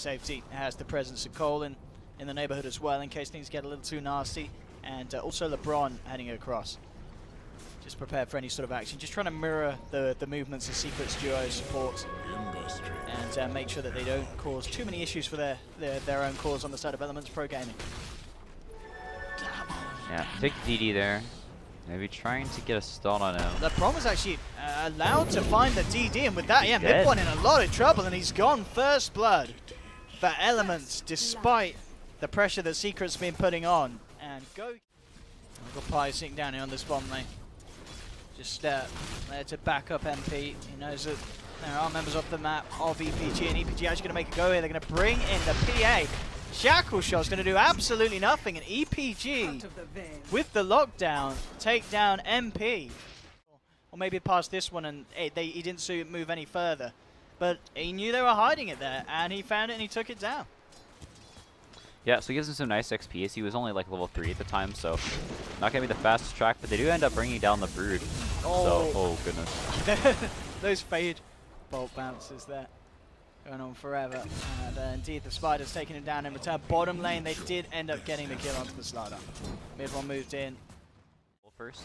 safety. It has the presence of kole in the neighborhood as well, in case things get a little too nasty. And also LeBron heading across. Just prepared for any sort of action. Just trying to mirror the movements of Secret's duo supports. And make sure that they don't cause too many issues for their own cause on the side of Elements Pro Gaming. Yeah, take DD there. Maybe trying to get a stun on him. LeBron was actually allowed to find the DD, and with that, yeah, MidOne in a lot of trouble, and he's gone first blood for Elements, despite the pressure that Secret's been putting on. And go. I've got Pi sitting down here on this bomb lane. Just there to back up MP. He knows that there are members of the map of EPG, and EPG actually going to make a go here. They're going to bring in the PA. Shackle Shot's going to do absolutely nothing, and EPG, with the lockdown, take down MP. Or maybe past this one, and he didn't move any further. But he knew they were hiding it there, and he found it and he took it down. Yeah, so he gives him some nice XP. He was only like level 3 at the time, so not going to be the fastest track, but they do end up bringing down the Brood. Oh, so, oh goodness. Those fade bolt bounces there. Going on forever. And indeed, the Spider's taking him down in return. Bottom lane, they did end up getting the kill onto the slider. MidOne moved in. First,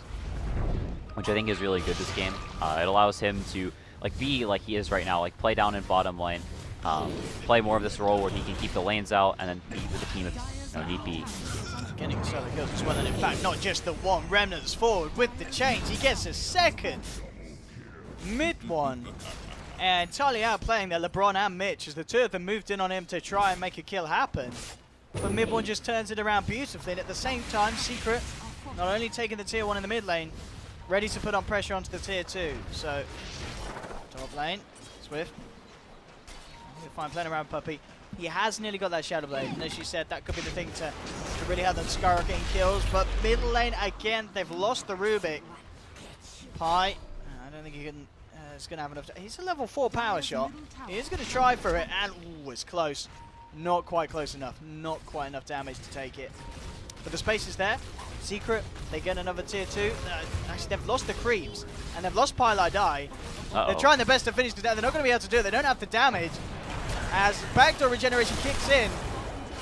which I think is really good this game. It allows him to be like he is right now, like play down in bottom lane. Play more of this role where he can keep the lanes out and then beat with the team if need be. Getting solo kills as well, and in fact, not just the one. Remnant's forward with the chains. He gets a second. MidOne entirely outplaying their LeBron and Mitch as the two of them moved in on him to try and make a kill happen. But MidOne just turns it around beautifully, and at the same time, Secret not only taking the tier 1 in the mid lane, ready to put on pressure onto the tier 2. So, top lane, Swift. He'll find playing around Puppey. He has nearly got that Shadow Blade, and as you said, that could be the thing to really have them skyrocketing kills. But mid lane, again, they've lost the Rubik. Pi, I don't think he can. It's going to have enough. He's a level 4 power shot. He is going to try for it, and ooh, it's close. Not quite close enough. Not quite enough damage to take it. But the space is there. Secret, they get another tier 2. Actually, they've lost the creeps, and they've lost pieliedie. They're trying their best to finish the damage. They're not going to be able to do it. They don't have the damage. As backdoor regeneration kicks in,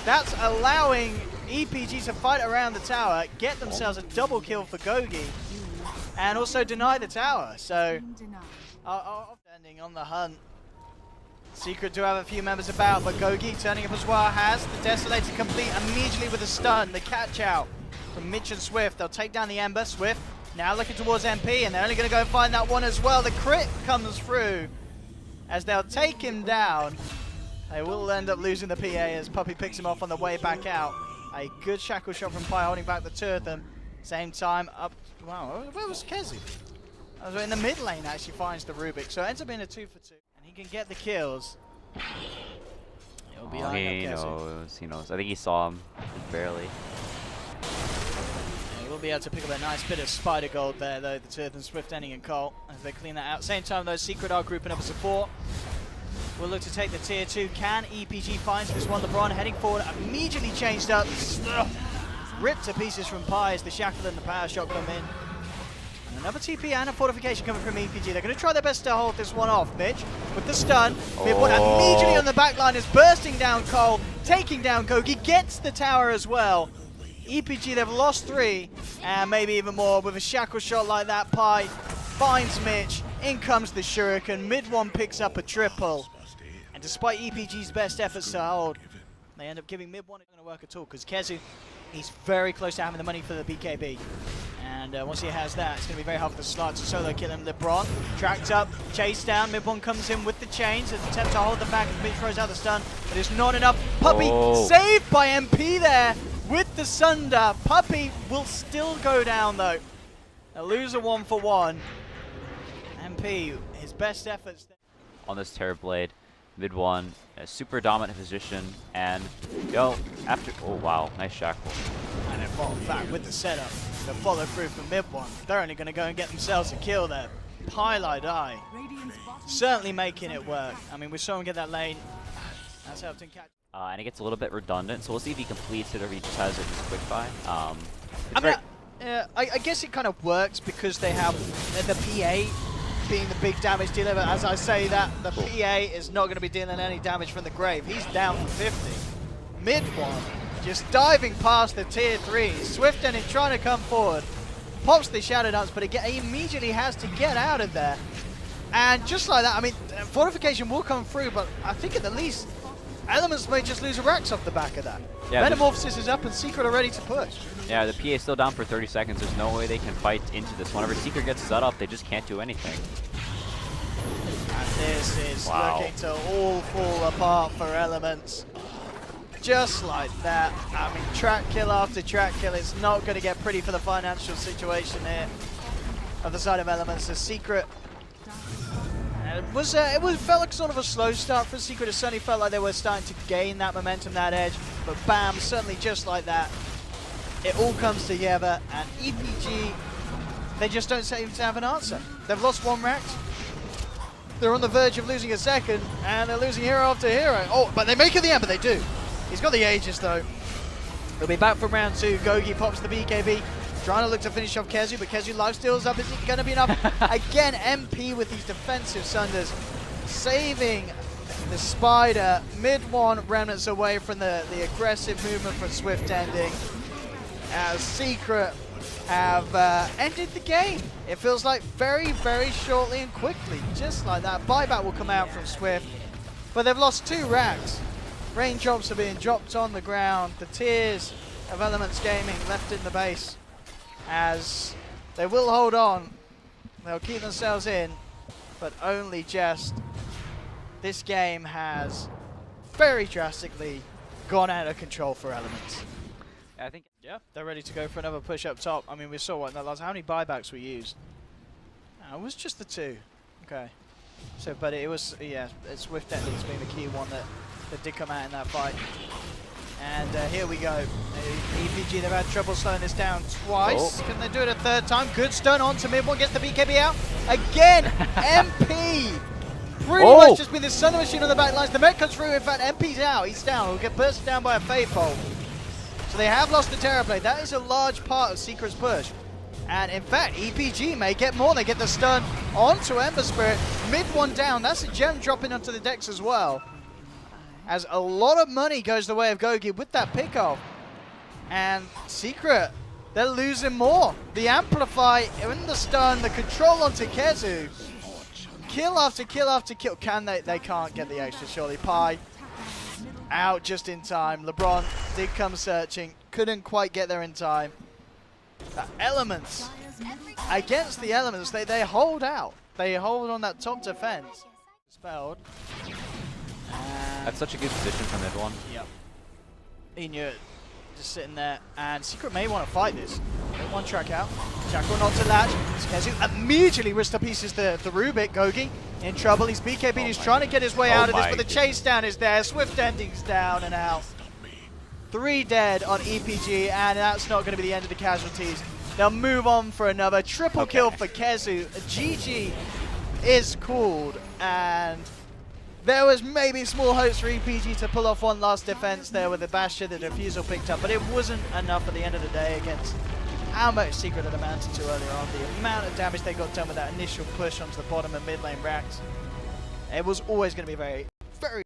that's allowing EPG to fight around the tower, get themselves a double kill for Gogi, and also deny the tower. So, standing on the hunt. Secret do have a few members about, but Gogi turning up as well has the Desolator complete immediately with a stun. The catch out from Mitch and Swift. They'll take down the Ember. Swift now looking towards MP, and they're only going to go and find that one as well. The crit comes through as they'll take him down. They will end up losing the PA as Puppey picks him off on the way back out. A good shackle shot from Pi holding back the two of them. Same time up. Wow, where was KheZu? In the mid lane actually finds the Rubik, so it ends up being a 2 for 2. And he can get the kills. He'll be he knows. I think he saw him barely. He will be able to pick up a nice bit of spider gold there, though, the two of them, swiftending and kole, as they clean that out. Same time, though, Secret are grouping up a support. We'll look to take the tier 2. Can EPG find this one? LeBron heading forward, immediately changed up. Ripped to pieces from Pi as the shackle and the power shot come in. And another TP and a fortification coming from EPG. They're going to try their best to hold this one off. Mitch with the stun. MidOne immediately on the back line is bursting down kole, taking down Gogi, gets the tower as well. EPG, they've lost 3, and maybe even more. With a shackle shot like that, Pi finds Mitch. In comes the Shuriken. MidOne picks up a triple. And despite EPG's best efforts to hold, they end up giving MidOne not going to work at all, because KheZu, he's very close to having the money for the BKB. And once he has that, it's going to be very hard for the Slot to solo kill him. LeBron tracked up, chased down. MidOne comes in with the chains, an attempt to hold the back as Mitch throws out the stun, but it's not enough. Puppey saved by MP there with the Sunder. Puppey will still go down though. A loser 1 for 1. MP, his best efforts on this Terrorblade. MidOne, a super dominant position, and after, oh wow, nice shackle. And it falls back with the setup, the follow through from MidOne. They're only going to go and get themselves a kill there. pieliedie, certainly making it work. I mean, we saw him get that lane. That's helped him catch. And it gets a little bit redundant, so we'll see if he completes it or if he just has it just quick buy. I guess it kind of works because they have the PA being the big damage dealer, but as I say that, the PA is not going to be dealing any damage from the grave. He's down for 50. MidOne just diving past the tier 3. swiftending trying to come forward. Pops the Shadow Dance, but again, he immediately has to get out of there. And just like that, I mean, Fortification will come through, but I think at the least, Elements may just lose a Rax off the back of that. Yeah, Metamorphosis is up and Secret are ready to push. Yeah, the PA is still down for 30 seconds. There's no way they can fight into this. Whenever Secret gets his up, they just can't do anything. And this is looking to all fall apart for Elements. Just like that. I mean, track kill after track kill. It's not going to get pretty for the financial situation here on the side of Elements. The Secret. It felt like sort of a slow start for Secret. It certainly felt like they were starting to gain that momentum, that edge. But bam, certainly just like that, it all comes together. And EPG, they just don't seem to have an answer. They've lost one Rax. They're on the verge of losing a second, and they're losing hero after hero. Oh, but they make it the end, but they do. He's got the Aegis though. He'll be back from round 2. Gogi pops the BKB. Trying to look to finish off KheZu, but KheZu lifesteal's up. Is it going to be enough? Again, MP with these defensive Sunders, saving the Spider. MidOne remnants away from the aggressive movement from swiftending. As Secret have ended the game. It feels like very, very shortly and quickly. Just like that. Buyback will come out from Swift, but they've lost 2 racks. Raindrops are being dropped on the ground. The tears of Elements Gaming left in the base. As they will hold on, they'll keep themselves in, but only just. This game has very drastically gone out of control for Elements. I think, yeah, they're ready to go for another push up top. I mean, we saw what in that last, how many buybacks we used? It was just the 2. Okay. So, but it was, yeah, swiftending's been the key one that did come out in that fight. And here we go. EPG, they've had trouble slowing this down twice. Can they do it a 3rd time? Good stun on to MidOne, gets the BKB out. Again, MP! Pretty much just been the Thunder Machine on the back lines. The Met comes through, in fact, MP's out. He's down. He'll get bursted down by a Fade Bolt. So they have lost the Terrorblade. That is a large part of Secret's push. And in fact, EPG may get more. They get the stun onto Ember Spirit. MidOne down. That's a gem dropping onto the decks as well. As a lot of money goes the way of Gogi with that pickoff. And Secret, they're losing more. The Amplify in the stun, the control onto KheZu. Kill after kill after kill. Can they? They can't get the extra, surely. Pi out just in time. LeBron did come searching. Couldn't quite get there in time. The Elements. Against the Elements, they hold out. They hold on that top defense. Spelled. That's such a good position from MidOne. Yep. He knew it. Just sitting there. And Secret may want to fight this. Get one track out. Jackal not to latch. KheZu immediately rips to pieces the Rubik. Gogi in trouble. He's BKB. He's trying to get his way out of this, but the chase down is there. Swiftending's down and out. 3 dead on EPG, and that's not going to be the end of the casualties. They'll move on for another triple kill for KheZu. GG is called, and there was maybe small hopes for EPG to pull off one last defense there with the Bastion, the defusal picked up, but it wasn't enough at the end of the day against how much Secret had amounted to earlier on. The amount of damage they got done with that initial push onto the bottom of mid lane racks. It was always going to be very